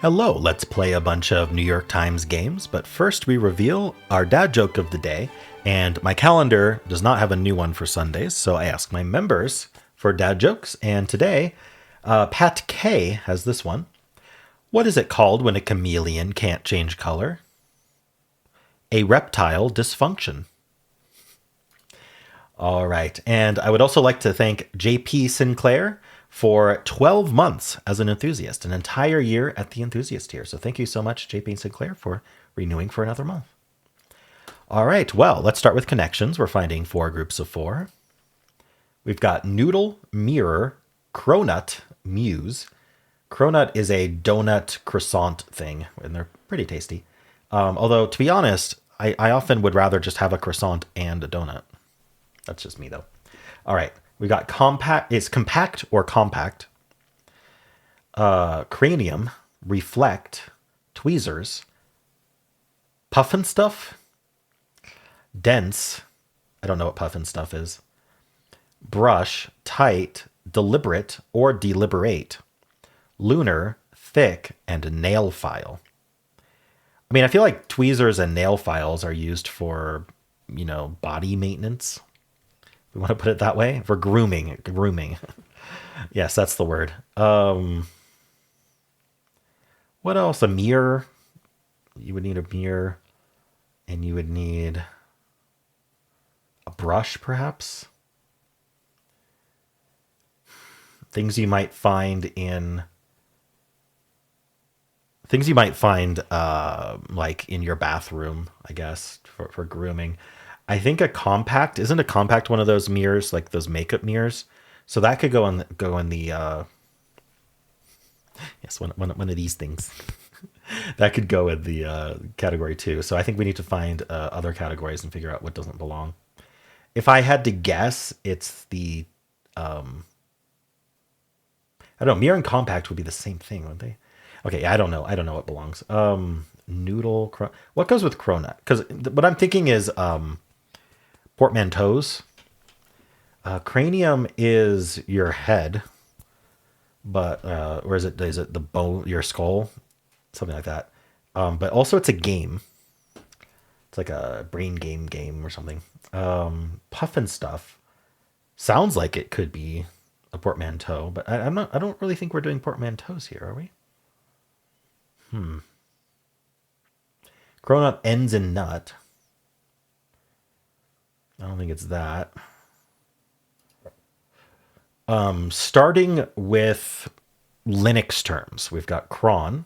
Hello, let's play a bunch of New York Times games, but first we reveal our dad joke of the day, and my calendar does not have a new one for Sundays, so I ask my members for dad jokes, and today, Pat K has this one. What is it called when a chameleon can't change color? A reptile dysfunction. All right, and I would also like to thank JP Sinclair for 12 months as an enthusiast, an entire year at the enthusiast tier. So thank you so much, JP Sinclair, for renewing for another month. All right, well, let's start with connections. We're finding 4 groups of 4. We've got Noodle, Mirror, Cronut, Muse. Cronut is a donut croissant thing, and they're pretty tasty. Although, to be honest, I often would rather just have a croissant and a donut. That's just me, though. All right, we got compact. It's compact or compact. Cranium, reflect, tweezers, puffin stuff, dense. I don't know what puffin stuff is. Brush, tight, deliberate or deliberate, lunar, thick, and a nail file. I mean, I feel like tweezers and nail files are used for, body maintenance. We want to put it that way, for grooming. Yes, that's the word. What else? A mirror. You would need a mirror, and you would need a brush, perhaps. Things you might find like in your bathroom, I guess, for grooming. I think isn't a compact one of those mirrors, like those makeup mirrors? So that could go in the yes, one of these things. That could go in the category too. So I think we need to find other categories and figure out what doesn't belong. If I had to guess, it's the I don't know, mirror and compact would be the same thing, wouldn't they? Okay, I don't know. I don't know what belongs. What goes with cronut? Because what I'm thinking is portmanteaus. Cranium is your head, but or is it the bone, your skull, something like that. But also it's a game. It's like a brain game or something. Puffin stuff sounds like it could be a portmanteau, but I'm not. I don't really think we're doing portmanteaus here, are we? Cronut ends in nut. I don't think it's that. Starting with Linux terms, we've got cron.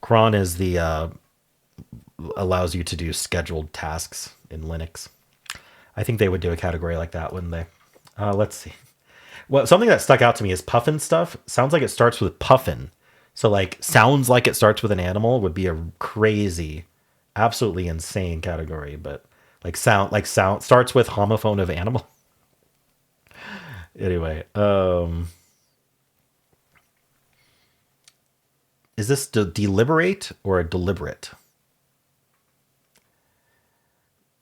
Cron is the allows you to do scheduled tasks in Linux. I think they would do a category like that, wouldn't they? Let's see. Well, something that stuck out to me is puffin stuff. Sounds like it starts with puffin. So like sounds like it starts with an animal would be a crazy, absolutely insane category, but sound starts with homophone of animal. Anyway, is this deliberate or a deliberate?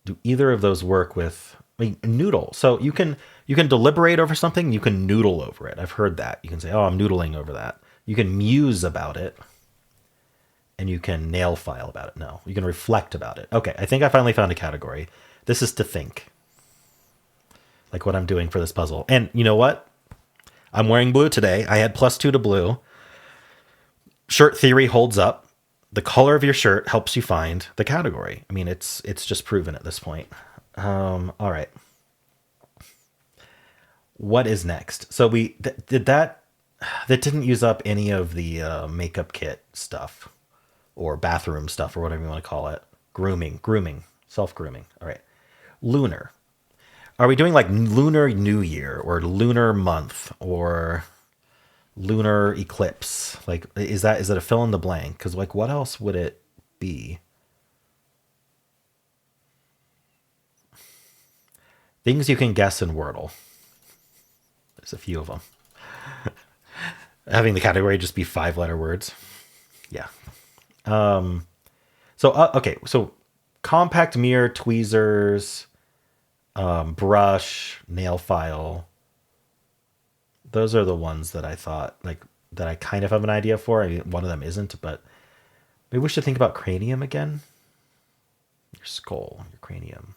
Do either of those work with noodle? So you can deliberate over something, you can noodle over it. I've heard that. You can say, "Oh, I'm noodling over that." You can muse about it, and you can nail file about it. No, you can reflect about it. Okay, I think I finally found a category. This is to think. Like what I'm doing for this puzzle. And you know what? I'm wearing blue today. I had +2 to blue. Shirt theory holds up. The color of your shirt helps you find the category. I mean, it's just proven at this point. All right. What is next? So we did that. That didn't use up any of the makeup kit stuff or bathroom stuff or whatever you want to call it. Grooming, self-grooming. All right. Lunar. Are we doing like Lunar New Year or Lunar Month or Lunar Eclipse? Like, is it a fill in the blank? Because like, what else would it be? Things you can guess in Wordle. There's a few of them. Having the category just be 5-letter words. Yeah. Okay. So compact mirror, tweezers, brush, nail file. Those are the ones that I thought, like, that I kind of have an idea for. I mean, one of them isn't, but maybe we should think about cranium again. Your skull, your cranium.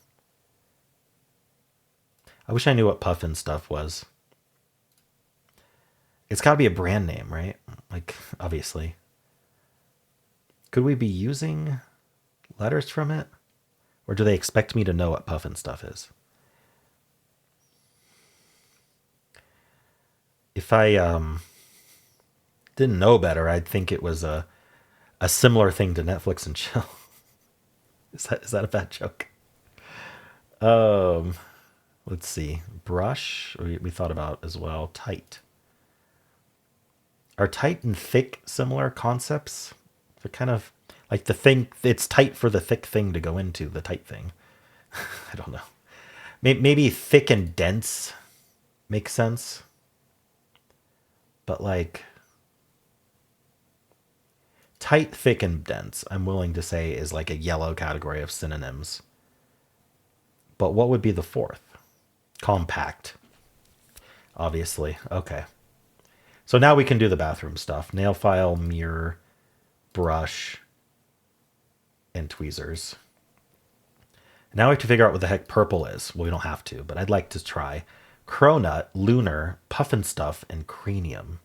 I wish I knew what puffin stuff was. It's got to be a brand name, right? Like, obviously. Could we be using letters from it? Or do they expect me to know what puffin stuff is? If I didn't know better, I'd think it was a similar thing to Netflix and chill. Is that a bad joke? Let's see. Brush, we thought about as well. Tight. Are tight and thick similar concepts? They're kind of like the thing, it's tight for the thick thing to go into, the tight thing. I don't know. Maybe thick and dense makes sense. But like tight, thick, and dense, I'm willing to say is like a yellow category of synonyms. But what would be the fourth? Compact. Obviously. Okay. So now we can do the bathroom stuff. Nail file, mirror, brush, and tweezers. Now we have to figure out what the heck purple is. Well, we don't have to, but I'd like to try. Cronut, lunar, puffin stuff, and cranium.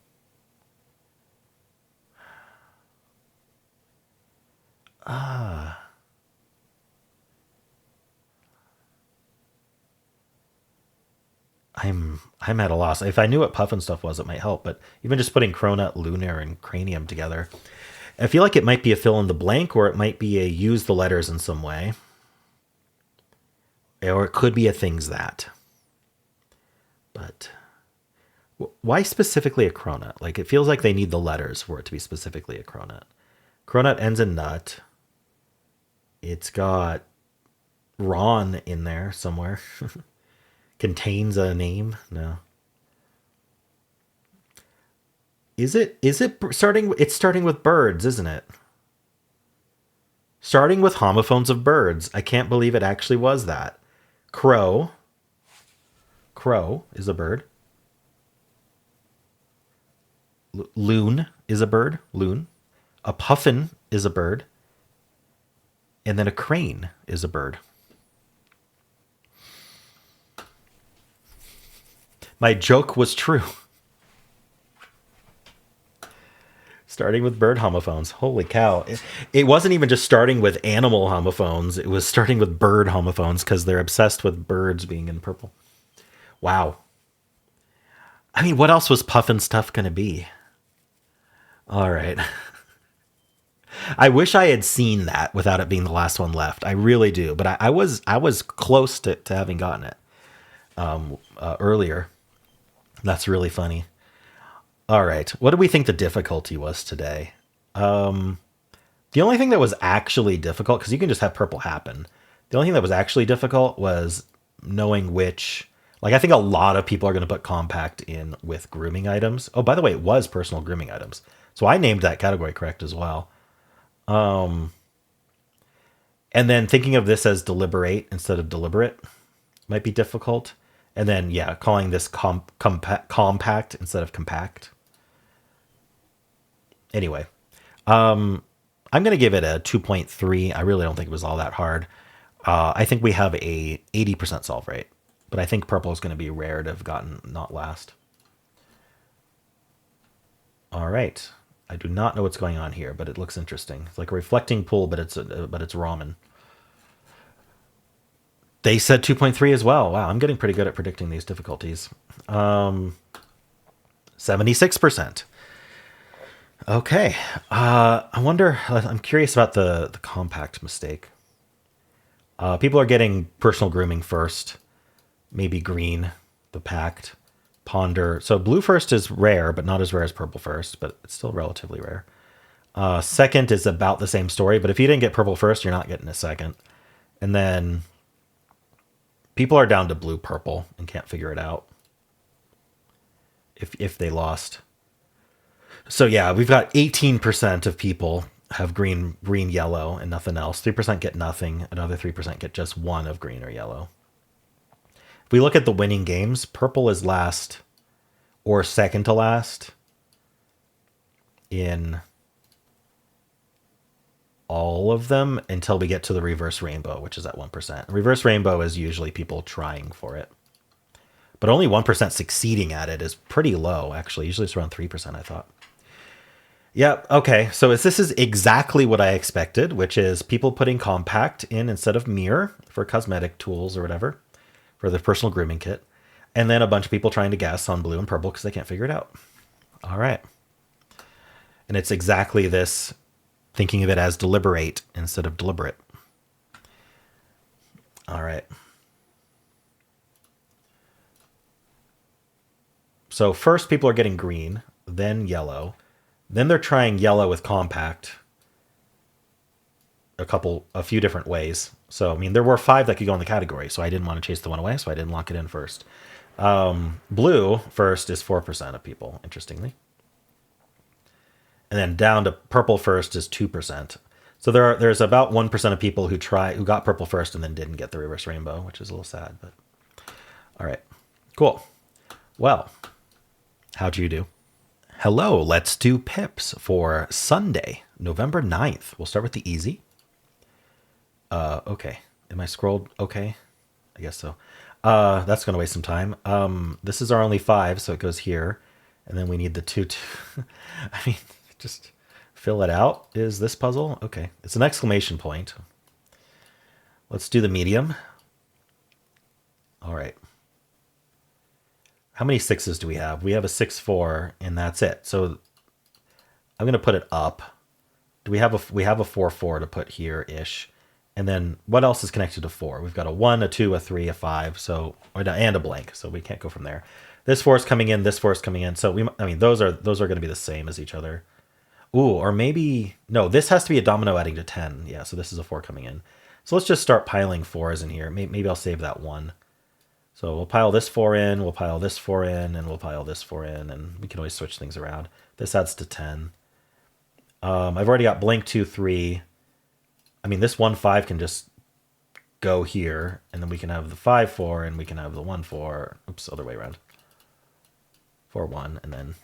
I'm at a loss. If I knew what puffin stuff was, it might help. But even just putting cronut, lunar, and cranium together, I feel like it might be a fill in the blank, or it might be a use the letters in some way, or it could be a things that. But why specifically a cronut? Like, it feels like they need the letters for it to be specifically a cronut. Cronut ends in nut. It's got Ron in there somewhere. Contains a name? No. Is it starting? It's starting with birds, isn't it? Starting with homophones of birds. I can't believe it actually was that. Crow. Crow is a bird. Loon is a bird. Loon. A puffin is a bird. And then a crane is a bird. My joke was true. Starting with bird homophones. Holy cow. It wasn't even just starting with animal homophones. It was starting with bird homophones because they're obsessed with birds being in purple. Wow. I mean, what else was puffin stuff going to be? All right. I wish I had seen that without it being the last one left. I really do. But I was close to having gotten it earlier. That's really funny. All right. What do we think the difficulty was today? The only thing that was actually difficult, because you can just have purple happen. The only thing that was actually difficult was knowing which. Like, I think a lot of people are going to put compact in with grooming items. Oh, by the way, it was personal grooming items. So I named that category correct as well. And then thinking of this as deliberate instead of deliberate might be difficult. And then, yeah, calling this compact instead of compact. Anyway, I'm going to give it a 2.3. I really don't think it was all that hard. I think we have a 80% solve rate. But I think purple is going to be rare to have gotten not last. All right. I do not know what's going on here, but it looks interesting. It's like a reflecting pool, but it's ramen. They said 2.3 as well. Wow, I'm getting pretty good at predicting these difficulties. 76%. Okay. I wonder, I'm curious about the compact mistake. People are getting personal grooming first. Maybe green, the pact. Ponder. So blue first is rare, but not as rare as purple first, but it's still relatively rare. Second is about the same story, but if you didn't get purple first, you're not getting a second. And then people are down to blue purple and can't figure it out if they lost. So yeah, we've got 18% of people have green, yellow, and nothing else. 3% get nothing. Another 3% get just one of green or yellow. If we look at the winning games, purple is last or second to last in all of them until we get to the reverse rainbow, which is at 1%. Reverse rainbow is usually people trying for it. But only 1% succeeding at it is pretty low, actually. Usually it's around 3%, I thought. Yep, okay. So this is exactly what I expected, which is people putting compact in instead of mirror for cosmetic tools or whatever, for the personal grooming kit. And then a bunch of people trying to guess on blue and purple because they can't figure it out. All right. And it's exactly this, thinking of it as deliberate instead of deliberate. All right. So first people are getting green, then yellow. Then they're trying yellow with compact a few different ways. So, I mean, there were 5 that could go in the category, so I didn't want to chase the one away, so I didn't lock it in first. Blue first is 4% of people, interestingly. And then down to purple first is 2%. So there's about 1% of people who got purple first and then didn't get the reverse rainbow, which is a little sad, but all right. Cool. Well, how'd you do? Hello, let's do pips for Sunday, November 9th. We'll start with the easy. Okay. Am I scrolled? Okay. I guess so. That's going to waste some time. This is our only 5, so it goes here. And then we need the 2. I mean, just fill it out. Is this puzzle? Okay. It's an exclamation point. Let's do the medium. All right. How many 6s do we have? We have a 6-4, and that's it. So I'm going to put it up. We have a 4-4 to put here-ish. And then what else is connected to 4? We've got a 1, a 2, a 3, a 5, and a blank. So we can't go from there. This 4 is coming in. This 4 is coming in. So those are going to be the same as each other. Ooh, or maybe no. This has to be a domino adding to 10. Yeah. So this is a 4 coming in. So let's just start piling 4s in here. Maybe I'll save that 1. So we'll pile this 4 in. We'll pile this 4 in, and we'll pile this 4 in, and we can always switch things around. This adds to 10. I've already got blank 2, 3. I mean, this 1, 5 can just go here, and then we can have the 5, 4, and we can have the 1, 4. Oops, other way around. 4, 1, and then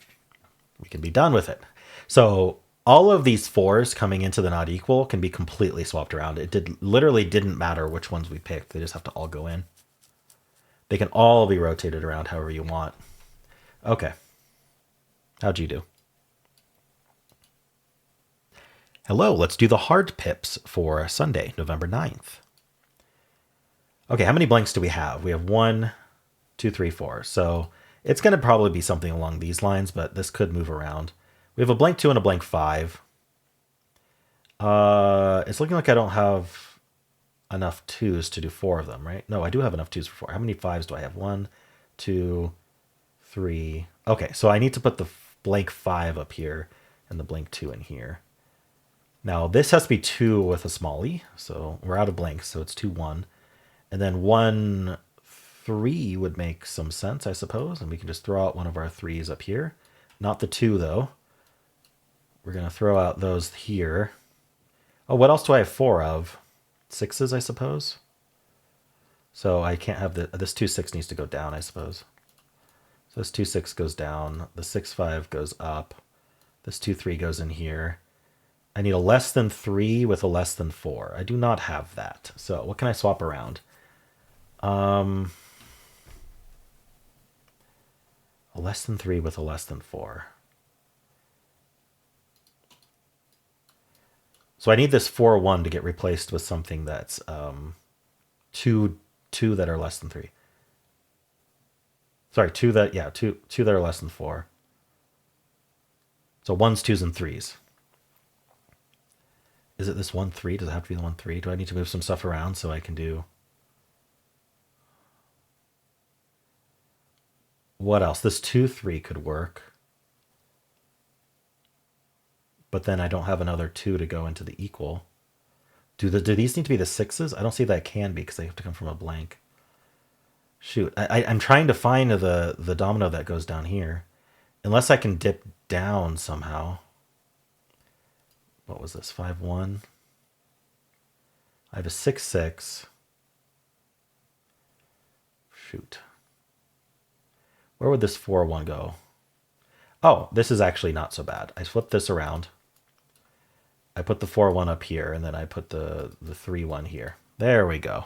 we can be done with it. So all of these 4s coming into the not equal can be completely swapped around. It literally didn't matter which ones we picked. They just have to all go in. They can all be rotated around however you want. Okay. How'd you do? Hello, let's do the hard pips for Sunday, November 9th. Okay, how many blanks do we have? We have 1, 2, 3, 4. So it's going to probably be something along these lines, but this could move around. We have a blank 2 and a blank 5. It's looking like I don't have enough 2s to do 4 of them, right? No, I do have enough 2s for 4. How many 5s do I have? 1, 2, 3. Okay, so I need to put the blank 5 up here and the blank 2 in here. Now, this has to be 2 with a small e, so we're out of blanks, so it's 2, 1. And then 1, 3 would make some sense, I suppose, and we can just throw out one of our 3s up here. Not the 2, though. We're going to throw out those here. Oh, what else do I have 4 of? 6s, I suppose? So I can't have this 2, 6 needs to go down, I suppose. So this 2, 6 goes down. The 6, 5 goes up. This 2, 3 goes in here. I need a less than 3 with a less than 4. I do not have that. So what can I swap around? A less than 3 with a less than 4. So I need this 4, 1 to get replaced with something that's 2 that are less than 3. Sorry, 2 that are less than 4. So 1s, 2s, and 3s. Is it this 1, 3? Does it have to be the 1, 3? Do I need to move some stuff around so I can do... What else? This 2, 3 could work. But then I don't have another 2 to go into the equal. Do these need to be the 6s? I don't see that can be because they have to come from a blank. Shoot, I'm trying to find the domino that goes down here. Unless I can dip down somehow. What was this? 5, 1. I have a 6, 6. Shoot. Where would this 4, 1 go? Oh, this is actually not so bad. I flip this around. I put the 4-1 up here, and then I put the 3-1 here. There we go.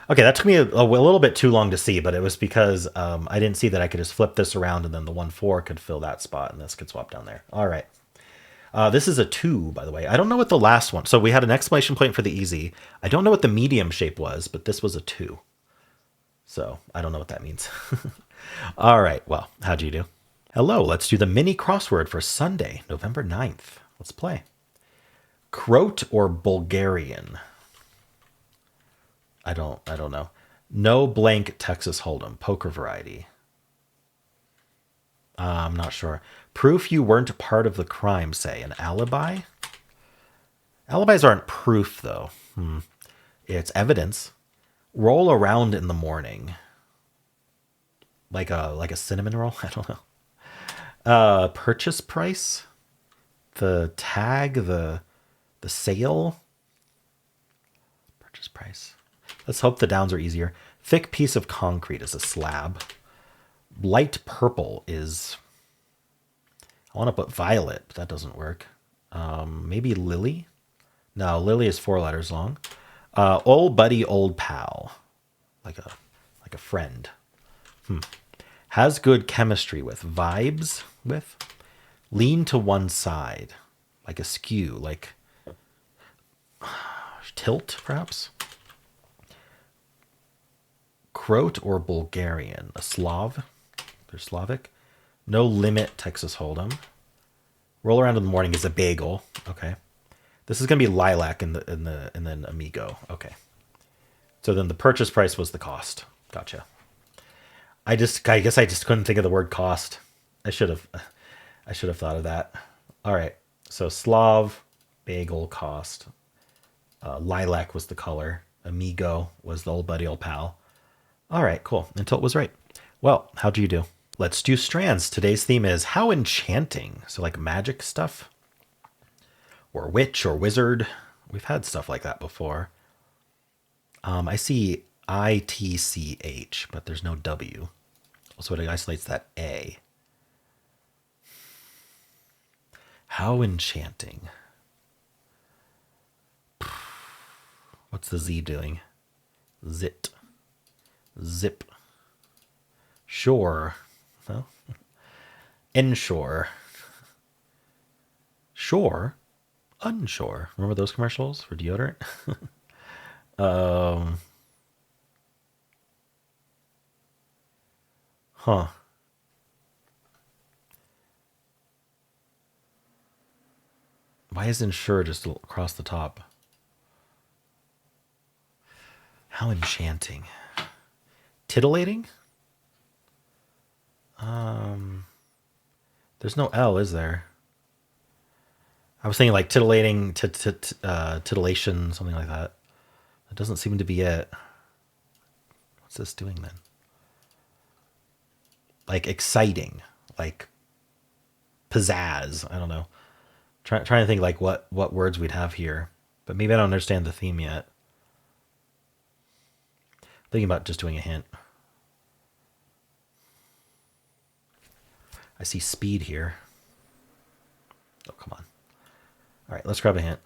Okay, that took me a little bit too long to see, but it was because I didn't see that I could just flip this around, and then the 1-4 could fill that spot, and this could swap down there. All right. This is a 2, by the way. I don't know what the last one... So we had an exclamation point for the easy. I don't know what the medium shape was, but this was a 2. So I don't know what that means. All right, well, how'd you do? Hello, let's do the mini crossword for Sunday, November 9th. Let's play. Croat or Bulgarian? I don't know. No blank Texas Hold'em, poker variety. I'm not sure. Proof you weren't part of the crime, say. An alibi? Alibis aren't proof, though. It's evidence. Roll around in the morning. Like a cinnamon roll? I don't know. Purchase price? The tag? The sale? Purchase price. Let's hope the downs are easier. Thick piece of concrete is a slab. Light purple is... I want to put violet, but that doesn't work. Maybe lily? No, lily is 4 letters long. Old buddy, old pal. Like a friend. Has good chemistry with. Vibes with. Lean to one side. Like a skew. Like tilt, perhaps? Croat or Bulgarian? A Slav? They're Slavic. No limit, Texas Hold'em. Roll around in the morning is a bagel. Okay. This is gonna be lilac and then amigo. Okay. So then the purchase price was the cost. Gotcha. I guess I just couldn't think of the word cost. I should have thought of that. All right. So Slav, bagel, cost. Lilac was the color. Amigo was the old buddy, old pal. All right, cool. Until it was right. Well, how'd you do? Let's do strands. Today's theme is how enchanting. So like magic stuff. Or witch or wizard. We've had stuff like that before. I see ITCH, but there's no W. So it isolates that A. How enchanting. What's the Z doing? Zit. Zip. Shore. No. Inshore. Shore. Unshore. Remember those commercials for deodorant? Huh. Why is insure just across the top? How enchanting. Titillating? There's no L, is there? I was thinking like titillating, titillation, something like that. That doesn't seem to be it. What's this doing then? Like exciting, like pizzazz. I don't know. Trying to think like what words we'd have here, but maybe I don't understand the theme yet. Thinking about just doing a hint. I see speed here. Oh, come on. All right, let's grab a hint.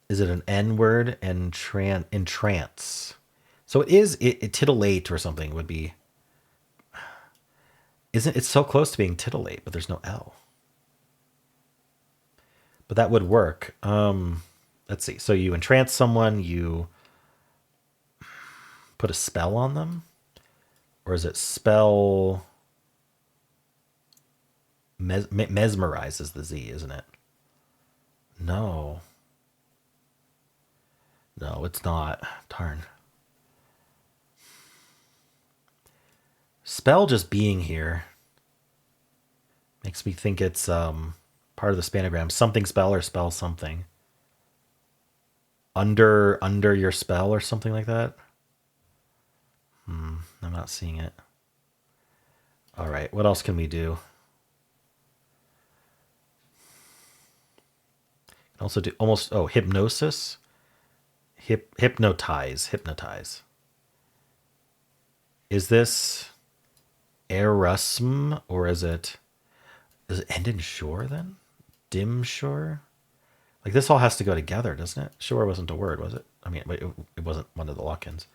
Is it an N word? Entrance. So it is it titillate or something would be. Isn't it's so close to being titillate, but there's no L. But that would work. Let's see. So you entrance someone, you put a spell on them? Or is it spell... mesmerize is the Z, isn't it? No. No, it's not. Darn. Spell just being here makes me think it's part of the spanogram. Something spell or spell something. Under your spell or something like that. I'm not seeing it. All right, what else can we do? Also do almost hypnosis. Hypnotize. Is this Erasm, or does it end in shore then? Dim shore? Like this all has to go together, doesn't it? Shore wasn't a word, was it? I mean, it wasn't one of the lock-ins.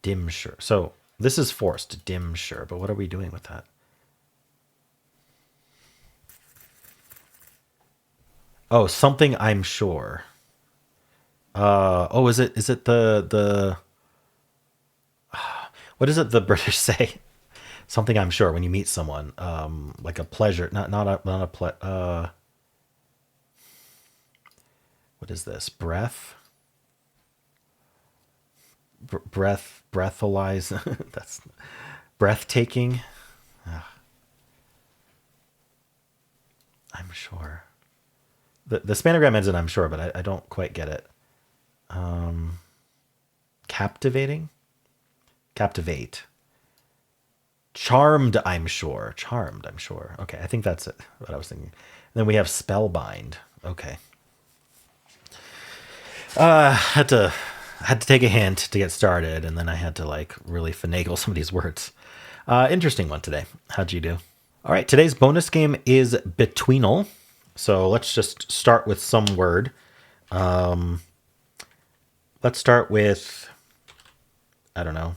Dim shore. So this is forced, dim shore, but what are we doing with that? Oh, something I'm sure. Oh, is it the what is it the British say? Something I'm sure when you meet someone, like a pleasure, not a what is this? Breath, breathalyze. That's breathtaking. I'm sure. The spanogram ends in I'm sure, but I don't quite get it. Captivating, captivate. Charmed, I'm sure. Charmed, I'm sure. Okay, I think that's it. What I was thinking. And then we have spellbind. Okay. Had to take a hint to get started, and then I had to like really finagle some of these words. Interesting one today. How'd you do? All right, today's bonus game is betweenal. So let's just start with some word. Let's start with, I don't know.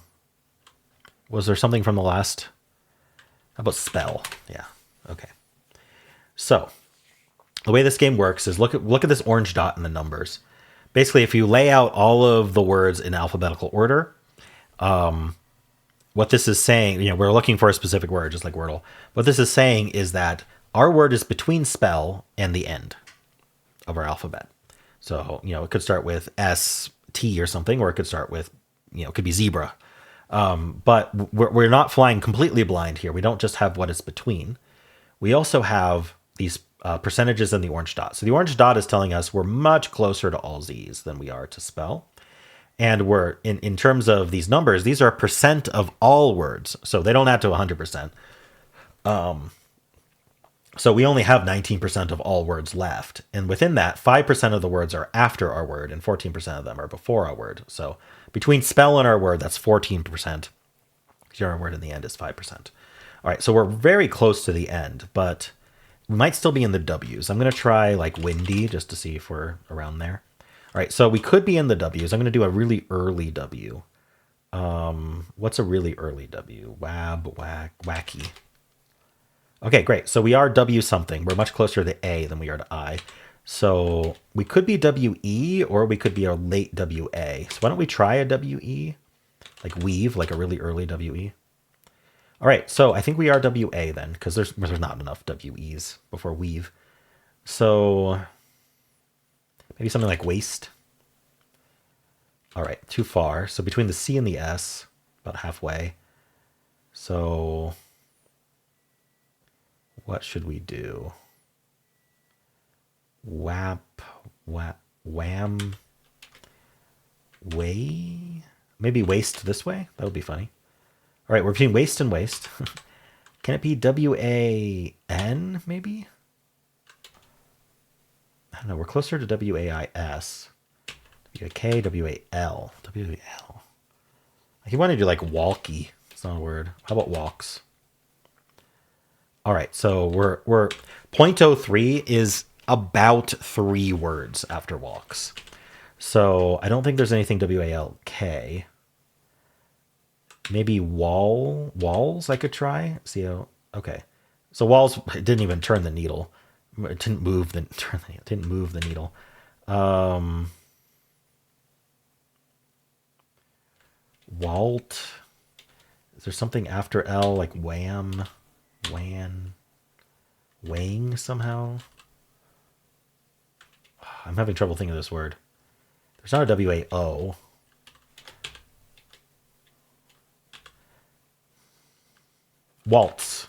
Was there something from the last? How about spell? Yeah. Okay. So the way this game works is look at this orange dot in the numbers. Basically, if you lay out all of the words in alphabetical order, what this is saying, we're looking for a specific word, just like Wordle. What this is saying is that our word is between spell and the end of our alphabet. So, it could start with S, T or something, or it could start with, it could be zebra. But we're not flying completely blind here. We don't just have what it's between. We also have these percentages in the orange dot. So the orange dot is telling us we're much closer to all Z's than we are to spell. And we're in terms of these numbers, these are percent of all words. So they don't add to 100%. So we only have 19% of all words left. And within that, 5% of the words are after our word and 14% of them are before our word. So between spell and our word, that's 14%. Our word in the end is 5%. All right, so we're very close to the end, but we might still be in the W's. I'm going to try like windy just to see if we're around there. All right, so we could be in the W's. I'm going to do a really early W. What's a really early W? Wab, whack, wacky. Okay, great. So we are W something. We're much closer to A than we are to I. So we could be WE or we could be a late WA. So why don't we try a WE? Like weave, like a really early WE. All right, so I think we are WA then, because there's not enough WEs before weave. So maybe something like waste. All right, too far. So between the C and the S, about halfway. So what should we do? Wham, way? Maybe waste this way? That would be funny. All right, we're between waste and waste. Can it be W-A-N, maybe? I don't know. We're closer to W-A-I-S. W-A-K, W-A-L. W-A-L. He wanted to do like walkie. It's not a word. How about walks? All right, so we're 0.03 is about 3 words after walks. So I don't think there's anything W-A-L-K. Maybe walls I could try. See how, okay. So walls, it didn't even turn the needle. It didn't move the needle. Walt. Is there something after L like wham, wan, wang somehow? I'm having trouble thinking of this word. There's not a W-A-O. Waltz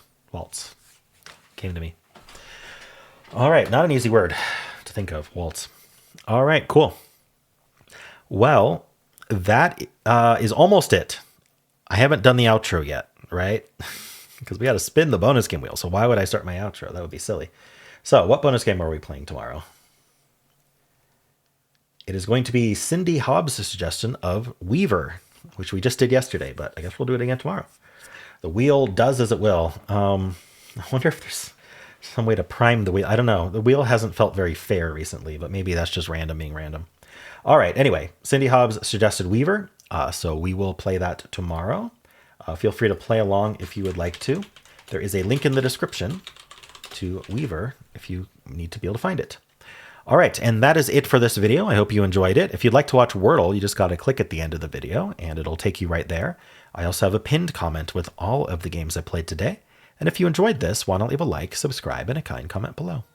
came to me. All right, not an easy word to think of, waltz. All right, cool. Well, that is almost it. I haven't done the outro yet, right? Because we got to spin the bonus game wheel. So why would I start my outro? That would be silly. So what bonus game are we playing tomorrow? It is going to be Cindy Hobbs' suggestion of Weaver. which we just did yesterday, but I guess we'll do it again tomorrow. The wheel does as it will. I wonder if there's some way to prime the wheel. I don't know. The wheel hasn't felt very fair recently, but maybe that's just random being random. All right. Anyway, Cindy Hobbs suggested Weaver, so we will play that tomorrow. Feel free to play along if you would like to. There is a link in the description to Weaver if you need to be able to find it. All right, and that is it for this video. I hope you enjoyed it. If you'd like to watch Wordle, you just got to click at the end of the video, and it'll take you right there. I also have a pinned comment with all of the games I played today. And if you enjoyed this, why not leave a like, subscribe, and a kind comment below.